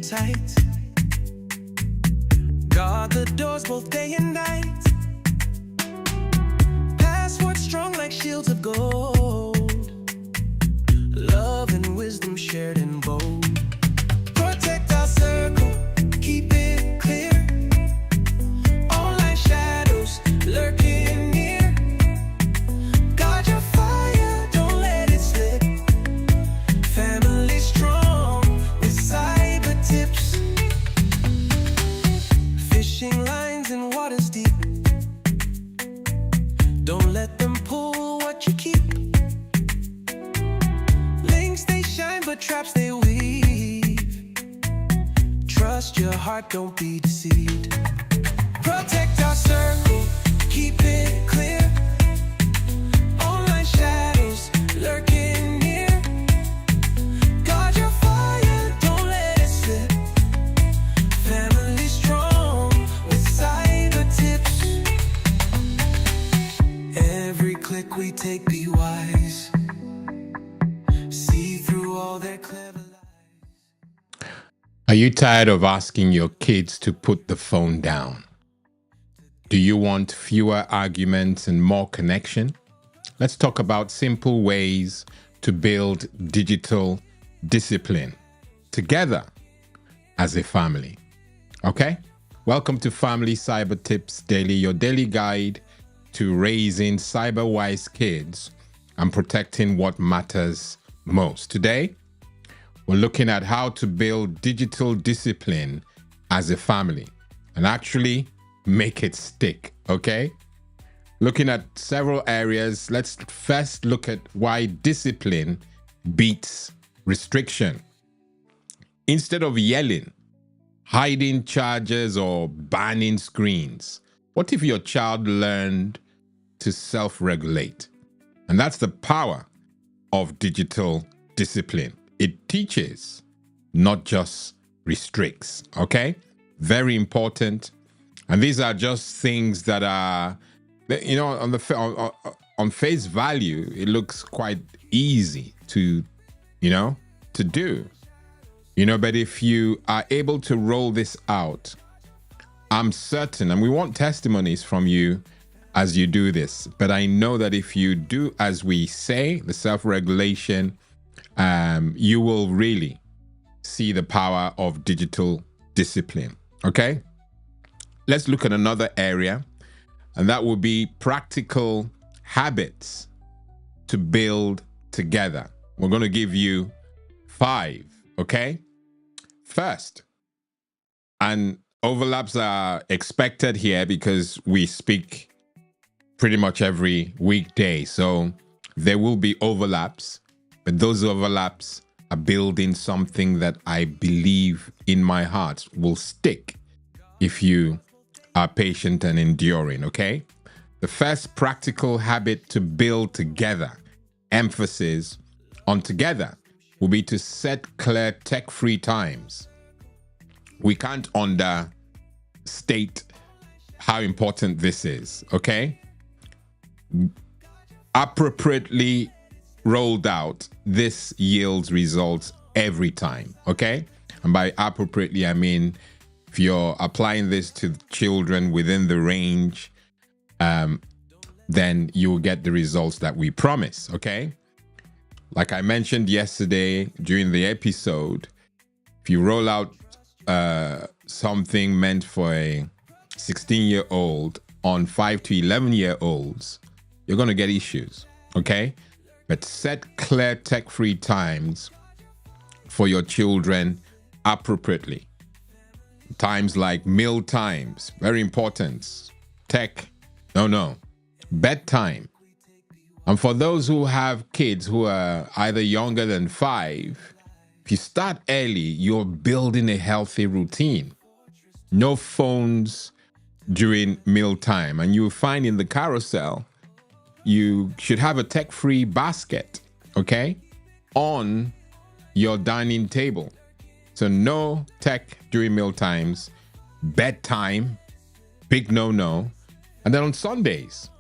tight. Guard the doors both day and night. Passwords strong like shields of gold. Love and wisdom shared in bold. Protect our circle, keep it clear. Online shadows lurking near. Guard your fire, don't let it slip. Family strong with cyber tips. Fishing lines in waters deep. Don't let them pull what you keep. Links they shine, but traps they weave. Trust your heart, don't be deceived. Protect our circle, keep it clear. Online shadows lurking near. Guard your fire, don't let it slip. Family strong with cyber tips. Every click we take, be wise. See through all their clever lies. Are you tired of asking your kids to put the phone down? Do you want fewer arguments and more connection? Let's talk about simple ways to build digital discipline together as a family. Okay? Welcome to Family Cyber Tips Daily, your daily guide to raising cyber-wise kids and protecting what matters most. Today, we're looking at how to build digital discipline as a family and actually make it stick, okay? Looking at several areas, let's first look at why discipline beats restriction. Instead of yelling, hiding chargers, or banning screens, what if your child learned to self-regulate? And that's the power of digital discipline. It teaches, not just restricts, okay? Very important. And these are just things that are, you know, on face value, it looks quite easy to, you know, to do. You know, but if you are able to roll this out, I'm certain, and we want testimonies from you as you do this, but I know that if you do as we say, the self-regulation, you will really see the power of digital discipline, okay? Let's look at another area, and that will be practical habits to build together. We're going to give you 5, okay? First, and overlaps are expected here because we speak pretty much every weekday. So there will be overlaps, but those overlaps are building something that I believe in my heart will stick if you are patient and enduring, okay? The first practical habit to build together, emphasis on together, will be to set clear tech-free times. We can't understate how important this is, okay? Appropriately rolled out, this yields results every time, okay? And by appropriately, I mean if you're applying this to children within the range, then you will get the results that we promise, okay? Like I mentioned yesterday during the episode, if you roll out something meant for a 16-year-old on 5 to 11-year-olds, you're going to get issues, okay? But set clear tech-free times for your children appropriately. Times like meal times, very important. Tech, no. Bedtime. And for those who have kids who are either younger than 5, if you start early, you're building a healthy routine. No phones during mealtime. And you'll find in the carousel, you should have a tech-free basket, okay, on your dining table. So no tech during meal times, bedtime, big no-no. And then on Sundays,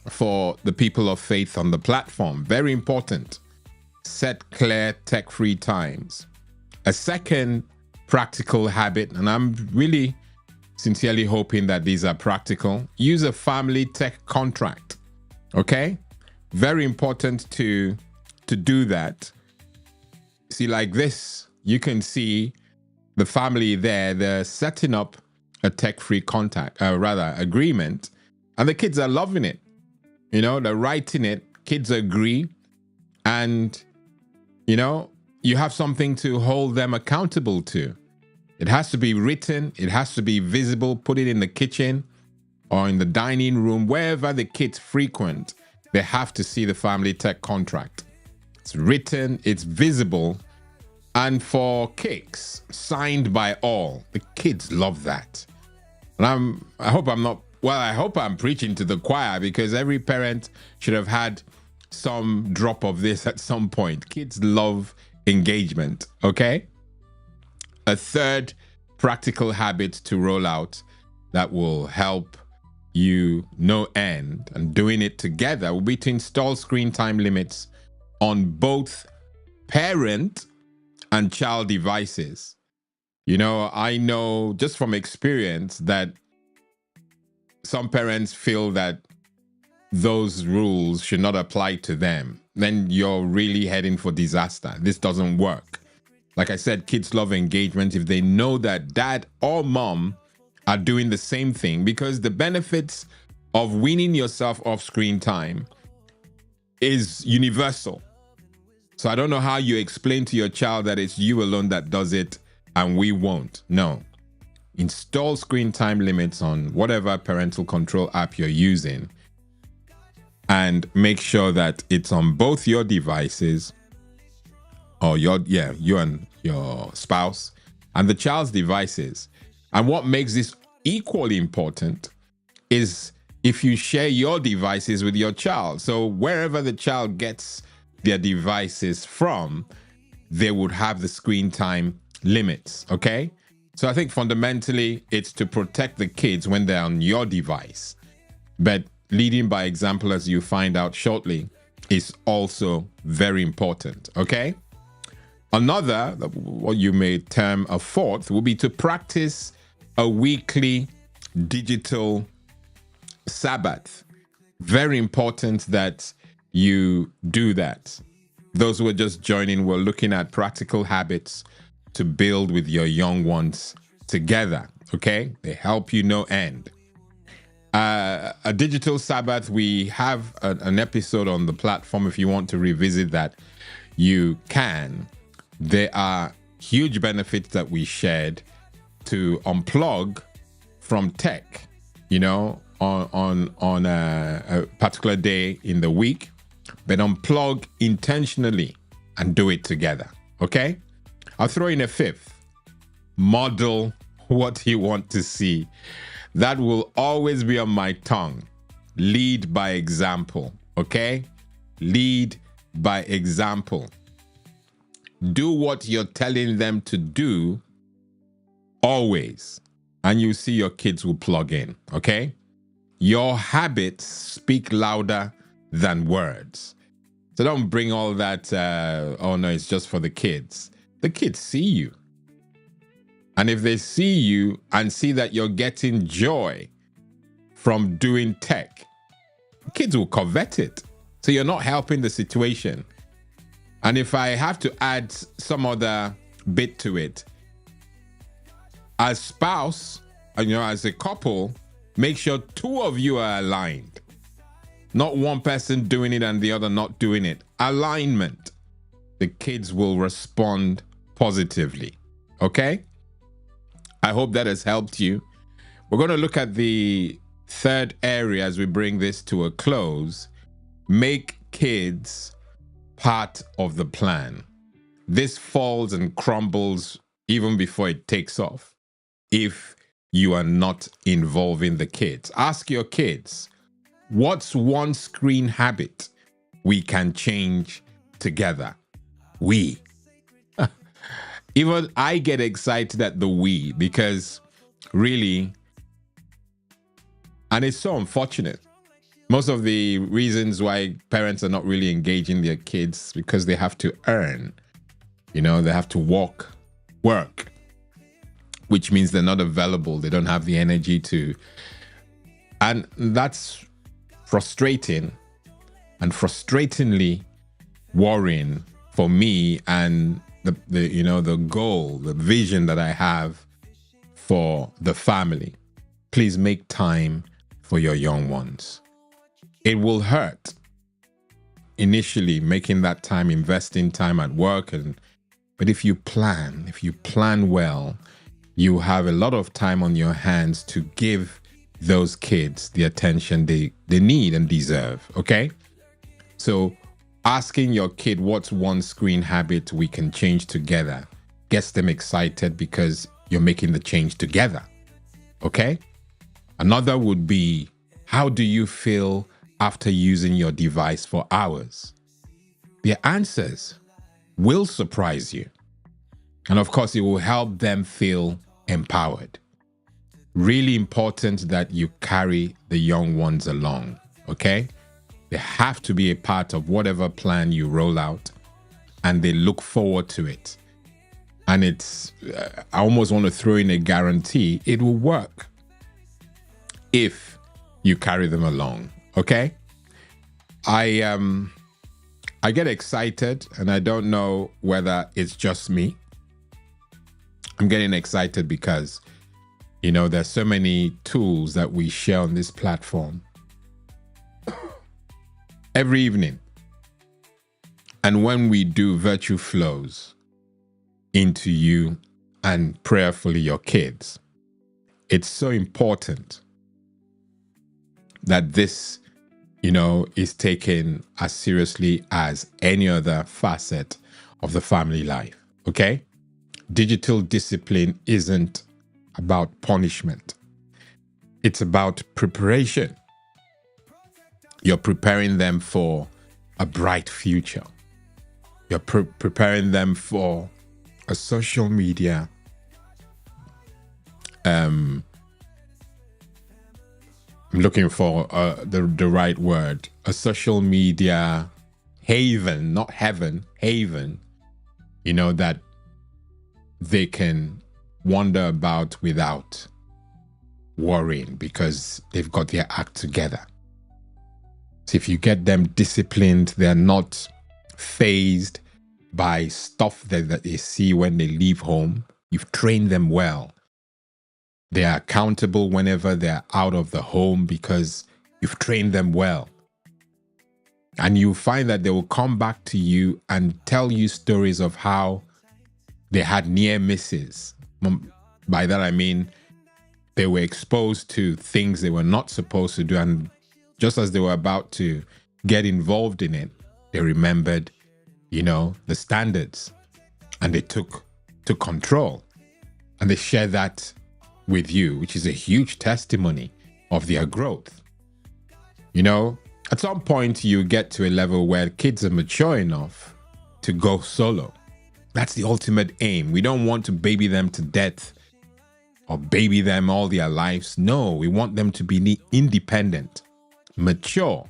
for the people of faith on the platform, very important, set clear tech-free times. A second practical habit, and I'm really sincerely hoping that these are practical. Use a family tech contract. Okay? Very important to do that. See, like this, you can see the family there, they're setting up a tech-free agreement, and the kids are loving it. You know, they're writing it, kids agree, and, you know, you have something to hold them accountable to. It has to be written, it has to be visible, put it in the kitchen or in the dining room, wherever the kids frequent, they have to see the family tech contract. It's written, it's visible, and for kicks, signed by all. The kids love that. And I hope I'm preaching to the choir, because every parent should have had some drop of this at some point. Kids love engagement, okay? A third practical habit to roll out that will help you no end, and doing it together, will be to install screen time limits on both parent and child devices. You know, I know just from experience that some parents feel that those rules should not apply to them. Then you're really heading for disaster. This doesn't work. Like I said, kids love engagement if they know that dad or mom are doing the same thing, because the benefits of weaning yourself off screen time is universal. So I don't know how you explain to your child that it's you alone that does it and we won't. No. Install screen time limits on whatever parental control app you're using, and make sure that it's on both your devices, or you and your spouse, and the child's devices. And what makes this equally important is if you share your devices with your child. So wherever the child gets their devices from, they would have the screen time limits, okay? So I think fundamentally it's to protect the kids when they're on your device. But leading by example, as you find out shortly, is also very important, okay? Another, what you may term a fourth, will be to practice a weekly digital Sabbath. Very important that you do that. Those who are just joining, we're looking at practical habits to build with your young ones together, okay? They help you no end. A digital Sabbath, we have an episode on the platform. If you want to revisit that, you can. There are huge benefits that we shared to unplug from tech, you know, on a particular day in the week, but unplug intentionally and do it together, okay? I'll throw in a fifth. Model what you want to see. That will always be on my tongue. Lead by example, okay? Lead by example. Do what you're telling them to do always, and you see your kids will plug in, okay? Your habits speak louder than words. So don't bring all that, oh no, it's just for the kids. The kids see you. And if they see you and see that you're getting joy from doing tech, kids will covet it. So you're not helping the situation. And if I have to add some other bit to it, as spouse, you know, as a couple, make sure two of you are aligned. Not one person doing it and the other not doing it. Alignment. The kids will respond positively. Okay? I hope that has helped you. We're going to look at the third area as we bring this to a close. Make kids part of the plan. This falls and crumbles even before it takes off if you are not involving the kids. Ask your kids, what's one screen habit we can change together? We. Even I get excited at the we, because really, and it's so unfortunate. Most of the reasons why parents are not really engaging their kids because they have to earn. You know, they have to work. which means they're not available. They don't have the energy to. And that's frustrating and frustratingly worrying for me and the goal, the vision that I have for the family. Please make time for your young ones. It will hurt initially making that time, investing time at work, but if you plan well, you have a lot of time on your hands to give those kids the attention they need and deserve. Okay? So asking your kid what's one screen habit we can change together gets them excited because you're making the change together. Okay? Another would be, how do you feel after using your device for hours? Their answers will surprise you. And of course, it will help them feel empowered. Really important that you carry the young ones along, okay? They have to be a part of whatever plan you roll out, and they look forward to it. And I almost want to throw in a guarantee, it will work if you carry them along, okay? I get excited, and I don't know whether it's just me. I'm getting excited because, there's so many tools that we share on this platform every evening. And when we do virtue flows into you and prayerfully your kids, it's so important that this, is taken as seriously as any other facet of the family life, okay? Digital discipline isn't about punishment. It's about preparation. You're preparing them for a bright future. You're preparing them for a social media I'm looking for the right word. A social media haven, not heaven, haven, that they can wander about without worrying because they've got their act together. So if you get them disciplined, they're not fazed by stuff that they see when they leave home. You've trained them well. They are accountable whenever they're out of the home because you've trained them well. And you find that they will come back to you and tell you stories of how they had near misses. By that I mean they were exposed to things they were not supposed to do, and just as they were about to get involved in it, they remembered, the standards, and they took control, and they share that with you, which is a huge testimony of their growth. At some point you get to a level where kids are mature enough to go solo. That's the ultimate aim. We don't want to baby them to death or baby them all their lives. No, we want them to be independent, mature,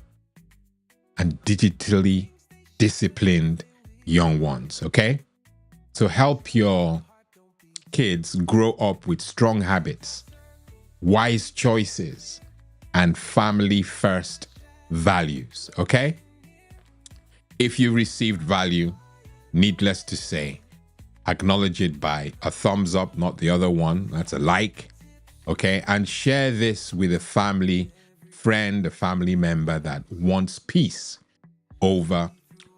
and digitally disciplined young ones, okay? So help your kids grow up with strong habits, wise choices, and family-first values, okay? If you received value, needless to say, acknowledge it by a thumbs up, not the other one. That's a like, okay? And share this with a family friend, a family member that wants peace over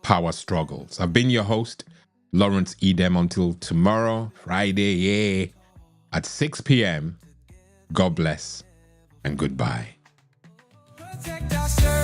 power struggles. I've been your host, Lawrence Edem. Until tomorrow, Friday, at 6 p.m. God bless and goodbye. Protect ourselves.